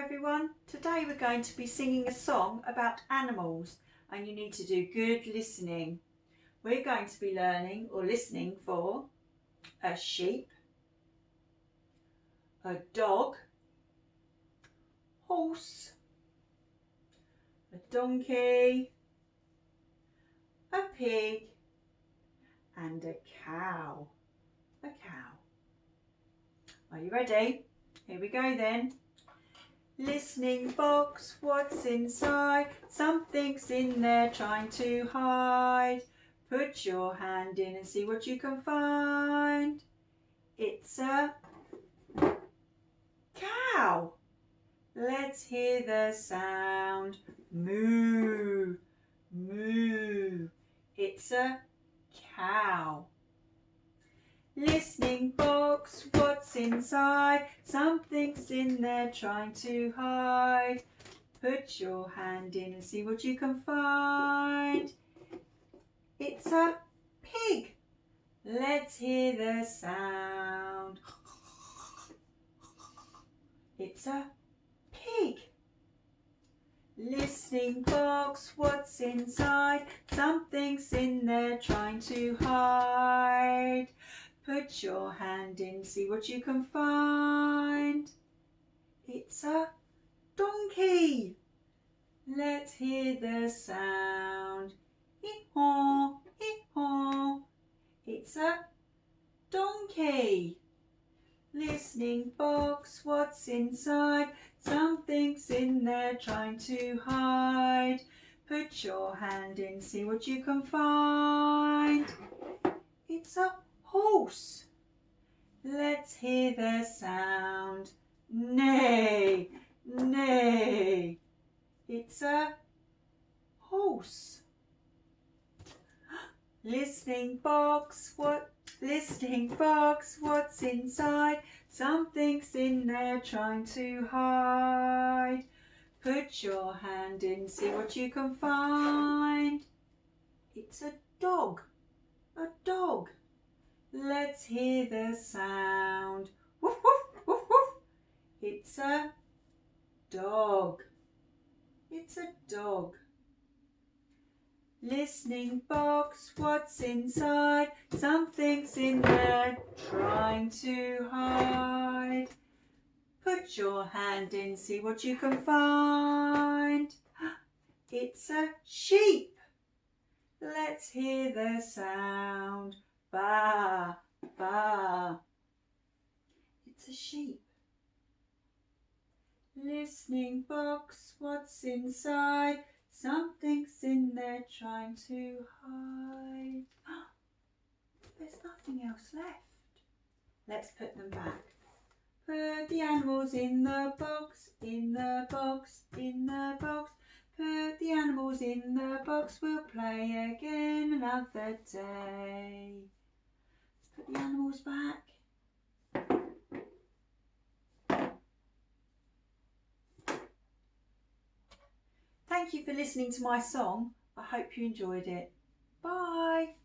everyone. Today we're going to be singing a song about animals and you need to do good listening. We're going to be learning or listening for a sheep, a dog, horse, a donkey, a pig and a cow. A cow. Are you ready? Here we go then. Listening box, what's inside? Something's in there trying to hide. Put your hand in and see what you can find. It's a cow. Let's hear the sound. Moo, moo. It's a cow. Listening box, what's inside? Something's in there trying to hide. Put your hand in and see what you can find. It's a pig. Let's hear the sound. It's a pig. Listening box, what's inside? Something's in there trying to hide. Put your hand in, see what you can find. It's a donkey. Let's hear the sound. Hee-haw, hee-haw. It's a donkey. Listening box, what's inside? Something's in there trying to hide. Put your hand in, see what you can find. It's a horse. Let's hear the sound. Neigh, neigh. It's a horse. Listening box, what's inside? Something's in there trying to hide. Put your hand in, see what you can find. It's a dog, a dog. Let's hear the sound. Woof, woof, woof, woof. It's a dog. It's a dog. Listening box, what's inside? Something's in there trying to hide. Put your hand in, see what you can find. It's a sheep. Let's hear the sound. Ba, ba. It's a sheep. Listening box, what's inside? Something's in there trying to hide. There's nothing else left. Let's put them back. Put the animals in the box, in the box, in the box. Put the animals in the box, we'll play again another day. Let's put the animals back. Thank you for listening to my song. I hope you enjoyed it. Bye.